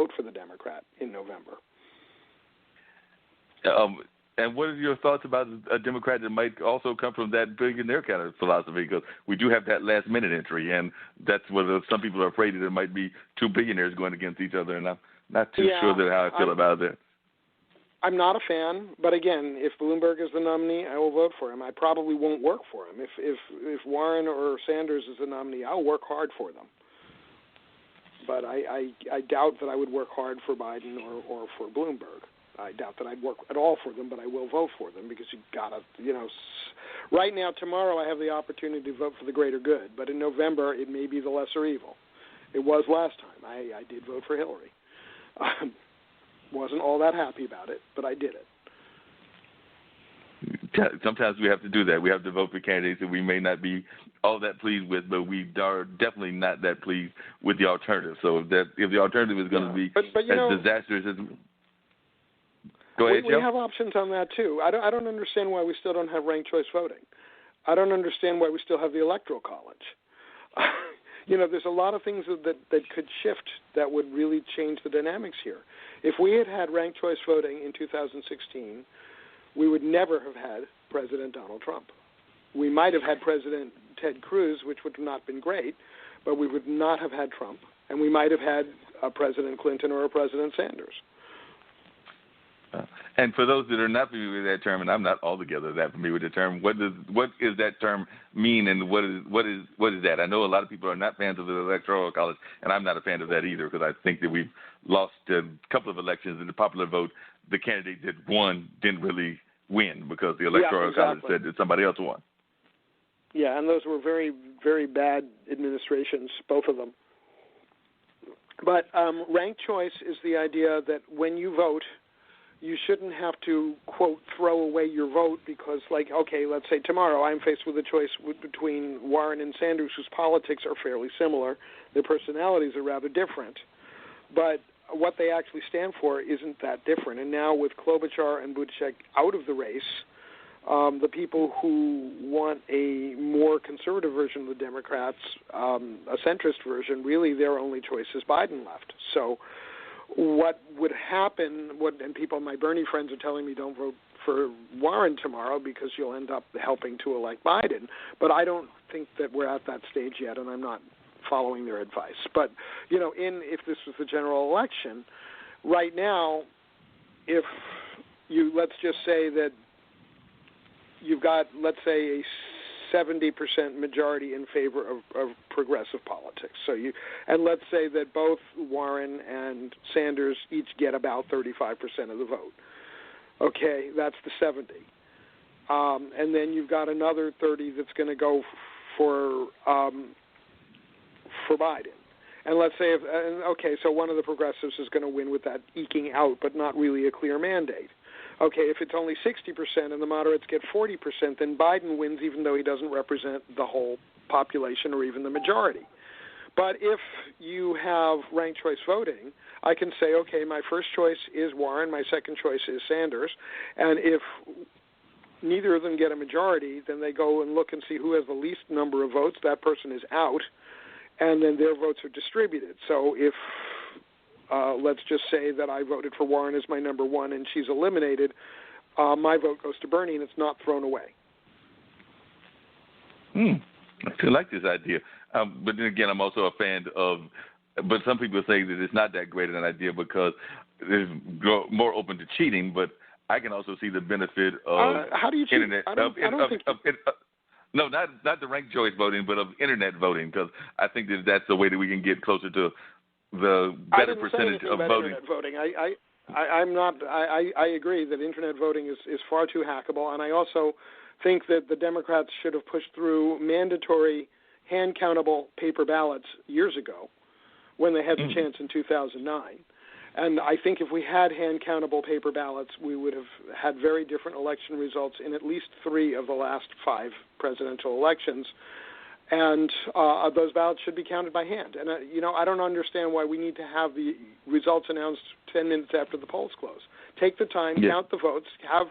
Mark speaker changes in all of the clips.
Speaker 1: vote for the Democrat in November.
Speaker 2: And what are your thoughts about a Democrat that might also come from that billionaire kind of philosophy? Because we do have that last-minute entry, and that's whether some people are afraid that there might be two billionaires going against each other, and I'm not too sure that how I feel about that.
Speaker 1: I'm not a fan, but again, if Bloomberg is the nominee, I will vote for him. I probably won't work for him. If Warren or Sanders is the nominee, I'll work hard for them. But I doubt that I would work hard for Biden or for Bloomberg. I doubt that I'd work at all for them, but I will vote for them because you've got to, right now, tomorrow I have the opportunity to vote for the greater good, but in November it may be the lesser evil. It was last time. I did vote for Hillary. Wasn't all that happy about it, but I did it.
Speaker 2: Sometimes we have to do that. We have to vote for candidates that we may not be all that pleased with, but we are definitely not that pleased with the alternative. So if the alternative is going to be as disastrous as... Go ahead,
Speaker 1: we have options on that, too. I don't understand why we still don't have ranked choice voting. I don't understand why we still have the Electoral College. There's a lot of things that could shift that would really change the dynamics here. If we had ranked choice voting in 2016, we would never have had President Donald Trump. We might have had President Ted Cruz, which would have not been great, but we would not have had Trump. And we might have had a President Clinton or a President Sanders.
Speaker 2: And for those that are not familiar with that term, and I'm not altogether that familiar with the term, what does that term mean, and what is that? I know a lot of people are not fans of the Electoral College, and I'm not a fan of that either because I think that we've lost a couple of elections in the popular vote. The candidate that won didn't really win because the Electoral College said that somebody else won.
Speaker 1: Yeah, and those were very, very bad administrations, both of them. But ranked choice is the idea that when you vote, you shouldn't have to, quote, throw away your vote because, let's say tomorrow I'm faced with a choice between Warren and Sanders, whose politics are fairly similar. Their personalities are rather different. But what they actually stand for isn't that different. And now with Klobuchar and Buttigieg out of the race, the people who want a more conservative version of the Democrats, a centrist version, really their only choice is Biden left. So what would happen, and people, my Bernie friends are telling me don't vote for Warren tomorrow because you'll end up helping to elect Biden. But I don't think that we're at that stage yet, and I'm not following their advice. But, if this was the general election, right now, if let's just say that you've got, let's say, a 70% majority in favor of progressive politics. And let's say that both Warren and Sanders each get about 35% of the vote. Okay, that's the 70. And then you've got another 30 that's going to go for Biden. And let's say, so one of the progressives is going to win with that eking out, but not really a clear mandate. Okay, if it's only 60% and the moderates get 40%, then Biden wins even though he doesn't represent the whole population or even the majority. But if you have ranked choice voting, I can say, okay, my first choice is Warren, my second choice is Sanders, and if neither of them get a majority, then they go and look and see who has the least number of votes. That person is out, and then their votes are distributed. So if let's just say that I voted for Warren as my number one and she's eliminated, my vote goes to Bernie and it's not thrown away.
Speaker 2: I still like this idea. But then again, I'm also a fan of, but some people say that it's not that great an idea because it's more open to cheating, but I can also see the benefit of
Speaker 1: how do you cheat?
Speaker 2: internet.
Speaker 1: No,
Speaker 2: not the ranked choice voting, but of internet voting, because I think that that's the way that we can get closer to the better percentage of voting.
Speaker 1: Internet voting. I agree that internet voting is far too hackable, and I also think that the Democrats should have pushed through mandatory hand-countable paper ballots years ago when they had the chance in 2009. And I think if we had hand-countable paper ballots, we would have had very different election results in at least 3 of the last 5 presidential elections. And those ballots should be counted by hand. And, I don't understand why we need to have the results announced 10 minutes after the polls close. Take the time, count the votes, have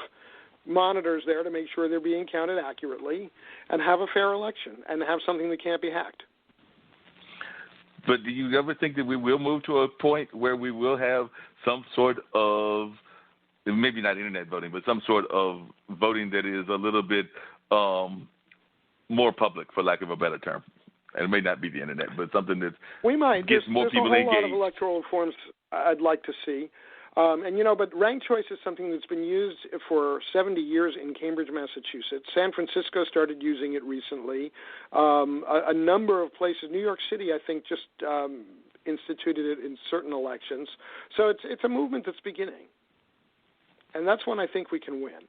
Speaker 1: monitors there to make sure they're being counted accurately, and have a fair election, and have something that can't be hacked.
Speaker 2: But do you ever think that we will move to a point where we will have some sort of, maybe not internet voting, but some sort of voting that is a little bit more public, for lack of a better term? And it may not be the internet, but something that gets more people engaged.
Speaker 1: There's a whole lot of electoral reforms I'd like to see. But ranked choice is something that's been used for 70 years in Cambridge, Massachusetts. San Francisco started using it recently. A number of places, New York City, I think, just instituted it in certain elections. So it's a movement that's beginning. And that's one I think we can win.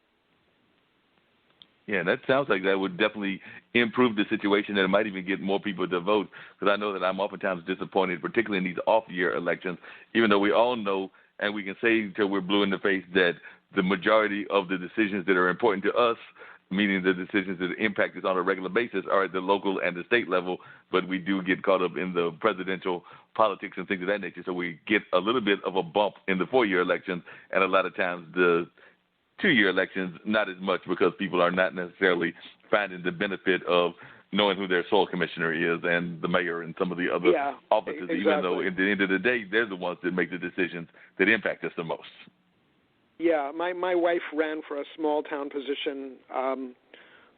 Speaker 2: Yeah, that sounds like that would definitely improve the situation, and it might even get more people to vote, because I know that I'm oftentimes disappointed, particularly in these off-year elections, even though we all know and we can say till we're blue in the face that the majority of the decisions that are important to us, meaning the decisions that impact us on a regular basis, are at the local and the state level, but we do get caught up in the presidential politics and things of that nature, so we get a little bit of a bump in the 4-year elections, and a lot of times the 2-year elections, not as much, because people are not necessarily finding the benefit of knowing who their soil commissioner is and the mayor and some of the other offices,
Speaker 1: exactly.
Speaker 2: Even though at the end of the day, they're the ones that make the decisions that impact us the most.
Speaker 1: Yeah, my wife ran for a small town position.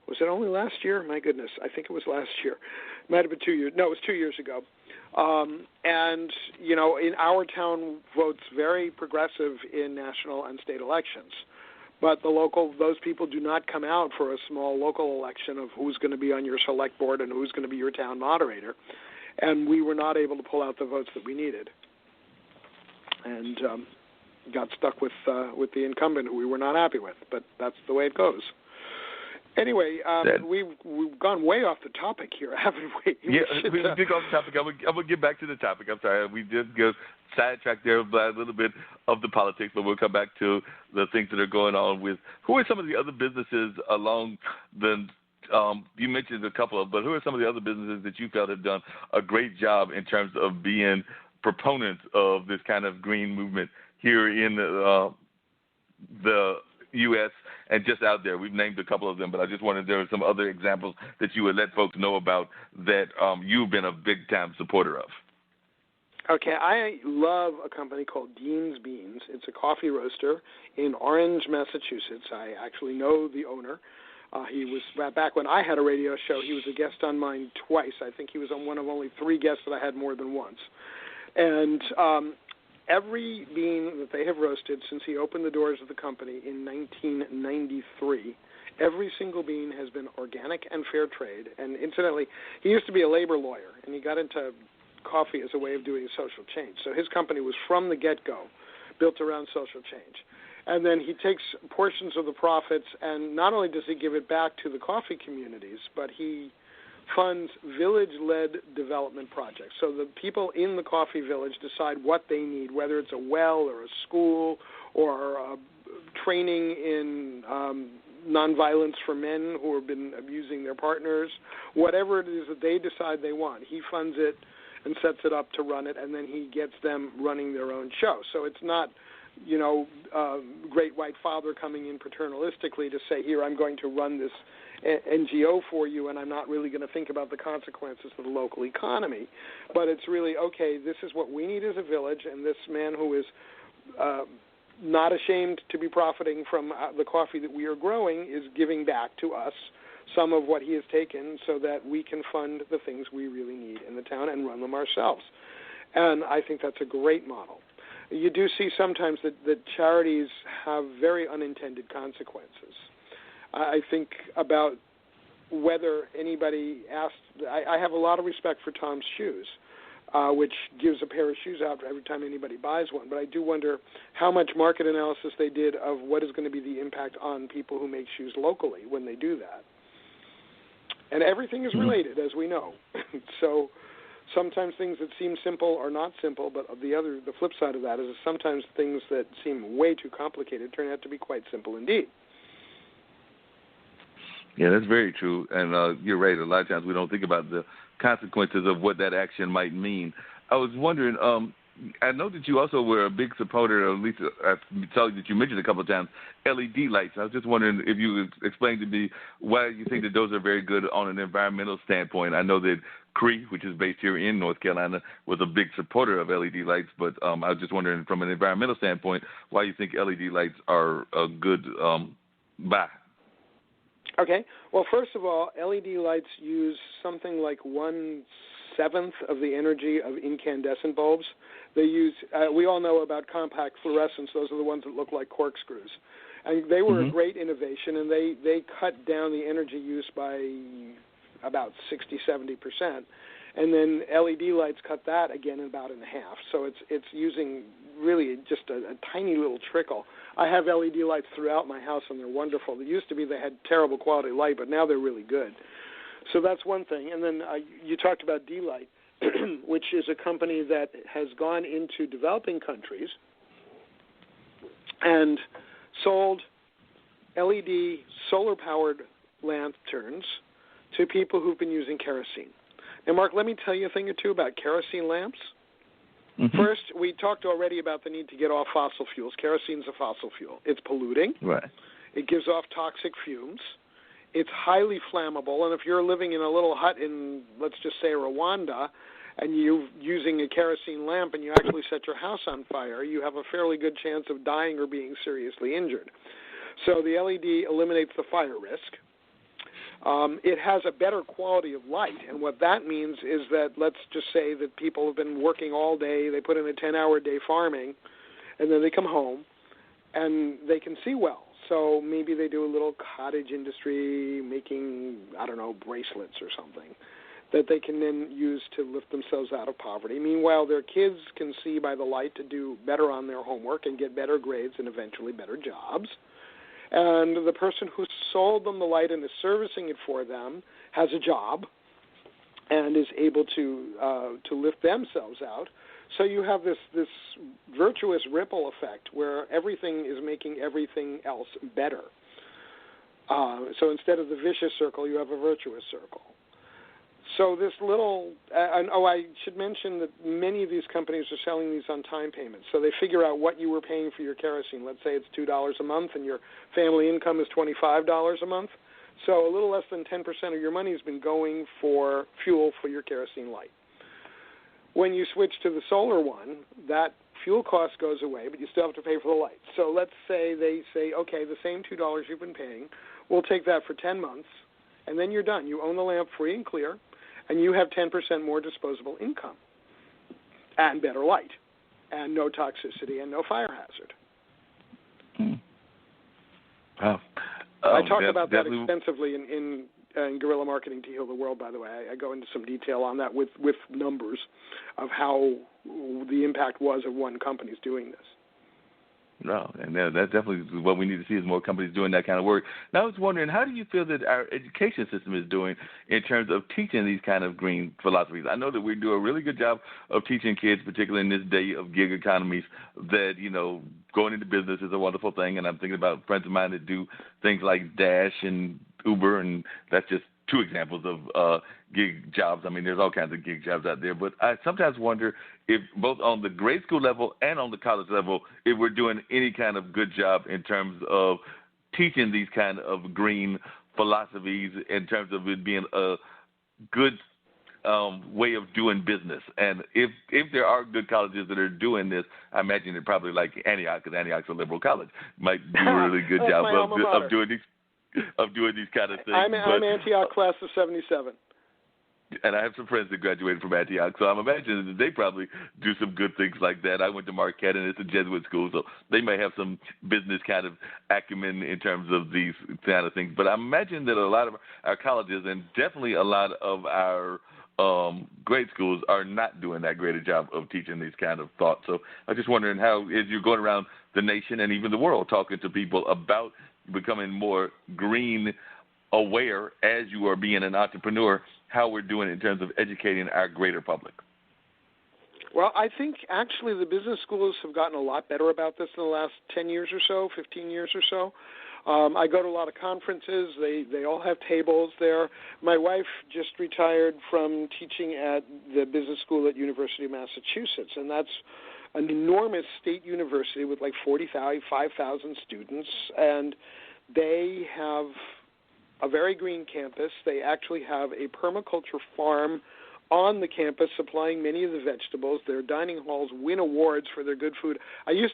Speaker 1: Was it only last year? My goodness, I think it was last year. It might have been 2 years. No, it was 2 years ago. And, in our town, votes very progressive in national and state elections. But those people do not come out for a small local election of who's going to be on your select board and who's going to be your town moderator. And we were not able to pull out the votes that we needed. And got stuck with the incumbent who we were not happy with. But that's the way it goes. Anyway, we've gone way off the topic here, haven't we?
Speaker 2: We did go off the topic. I'm going to get back to the topic. I'm sorry. We did go sidetracked there by a little bit of the politics, but we'll come back to the things that are going on with, who are some of the other businesses along the, you mentioned a couple of, but who are some of the other businesses that you felt have done a great job in terms of being proponents of this kind of green movement here in the U.S. and just out there? We've named a couple of them, but I just wanted there were some other examples that you would let folks know about that you've been a big-time supporter of.
Speaker 1: Okay, I love a company called Dean's Beans. It's a coffee roaster in Orange, Massachusetts. I actually know the owner. He was, back when I had a radio show, he was a guest on mine twice. I think he was on one of only 3 guests that I had more than once. And every bean that they have roasted since he opened the doors of the company in 1993, every single bean has been organic and fair trade. And incidentally, he used to be a labor lawyer, and he got into coffee as a way of doing social change. So his company was from the get-go built around social change. And then he takes portions of the profits, and not only does he give it back to the coffee communities, but he funds village-led development projects. So the people in the coffee village decide what they need, whether it's a well or a school or training in nonviolence for men who have been abusing their partners, whatever it is that they decide they want. He funds it and sets it up to run it, and then he gets them running their own show. So it's not, great white father coming in paternalistically to say, here, I'm going to run this NGO for you, and I'm not really going to think about the consequences of the local economy. But it's really, okay, this is what we need as a village, and this man who is not ashamed to be profiting from the coffee that we are growing is giving back to us some of what he has taken so that we can fund the things we really need in the town and run them ourselves. And I think that's a great model. You do see sometimes that charities have very unintended consequences. I think about whether anybody asked, I have a lot of respect for Tom's Shoes, which gives a pair of shoes out every time anybody buys one. But I do wonder how much market analysis they did of what is going to be the impact on people who make shoes locally when they do that. And everything is related, as we know. So sometimes things that seem simple are not simple, but the flip side of that is sometimes things that seem way too complicated turn out to be quite simple indeed.
Speaker 2: Yeah, that's very true. And you're right. A lot of times we don't think about the consequences of what that action might mean. I was wondering, I know that you also were a big supporter, or at least I saw that you mentioned a couple of times, LED lights. I was just wondering if you could explain to me why you think that those are very good on an environmental standpoint. I know that Cree, which is based here in North Carolina, was a big supporter of LED lights. But I was just wondering, from an environmental standpoint, why you think LED lights are a good buy.
Speaker 1: Okay. Well, first of all, LED lights use something like 1/7 of the energy of incandescent bulbs. They use, we all know about compact fluorescents. Those are the ones that look like corkscrews. And they were a great innovation, and they cut down the energy use by about 60-70%. And then LED lights cut that again about in half. So it's using really just a tiny little trickle. I have LED lights throughout my house, and they're wonderful. It used to be they had terrible quality light, but now they're really good. So that's one thing. And then you talked about D-Light, which is a company that has gone into developing countries and sold LED solar-powered lanterns to people who've been using kerosene. Now, Mark, let me tell you a thing or two about kerosene lamps. First, we talked already about the need to get off fossil fuels. Kerosene's a fossil fuel. It's polluting.
Speaker 2: Right.
Speaker 1: It gives off toxic fumes. It's highly flammable, and if you're living in a little hut in, let's just say, Rwanda, and you're using a kerosene lamp and you actually set your house on fire, you have a fairly good chance of dying or being seriously injured. So the LED eliminates the fire risk. It has a better quality of light, and what that means is that, let's just say that people have been working all day, they put in a 10-hour day farming, and then they come home, and they can see well. So maybe they do a little cottage industry making, I don't know, bracelets or something that they can then use to lift themselves out of poverty. Meanwhile, their kids can see by the light to do better on their homework and get better grades and eventually better jobs. And the person who sold them the light and is servicing it for them has a job and is able to lift themselves out. So you have this virtuous ripple effect where everything is making everything else better. So instead of the vicious circle, you have a virtuous circle. So this little, I should mention that many of these companies are selling these on time payments. So they figure out what you were paying for your kerosene. Let's say it's $2 a month and your family income is $25 a month. So a little less than 10% of your money has been going for fuel for your kerosene light. When you switch to the solar one, that fuel cost goes away, but you still have to pay for the light. So let's say they say, okay, the same $2 you've been paying, we'll take that for 10 months, and then you're done. You own the lamp free and clear, and you have 10% more disposable income and better light and no toxicity and no fire hazard.
Speaker 2: Wow.
Speaker 1: I talk about that extensively in Guerrilla Marketing to Heal the World, by the way. I go into some detail on that with numbers of how the impact was of one company's doing this.
Speaker 2: No, and that's definitely what we need to see is more companies doing that kind of work. Now, I was wondering, how do you feel that our education system is doing in terms of teaching these kind of green philosophies? I know that we do a really good job of teaching kids, particularly in this day of gig economies, that, going into business is a wonderful thing. And I'm thinking about friends of mine that do things like Dash and Uber, and that's just two examples of gig jobs. I mean, there's all kinds of gig jobs out there. But I sometimes wonder if both on the grade school level and on the college level, if we're doing any kind of good job in terms of teaching these kind of green philosophies in terms of it being a good way of doing business. And if there are good colleges that are doing this, I imagine they're probably like Antioch, because Antioch's a liberal college, might do a really good job of doing these kind of things. I'm
Speaker 1: Antioch class of 77.
Speaker 2: And I have some friends that graduated from Antioch, so I'm imagining that they probably do some good things like that. I went to Marquette, and it's a Jesuit school, so they may have some business kind of acumen in terms of these kind of things. But I imagine that a lot of our colleges and definitely a lot of our grade schools are not doing that great a job of teaching these kind of thoughts. So I'm just wondering how, as you're going around the nation and even the world talking to people about becoming more green aware as you are being an entrepreneur, how we're doing in terms of educating our greater public.
Speaker 1: Well, I think actually the business schools have gotten a lot better about this in the last 10 years or so, 15 years or so. I go to a lot of conferences. They all have tables there. My wife just retired from teaching at the business school at University of Massachusetts, and that's an enormous state university with like 5,000 students, and they have a very green campus. They actually have a permaculture farm on the campus supplying many of the vegetables. Their dining halls win awards for their good food. I used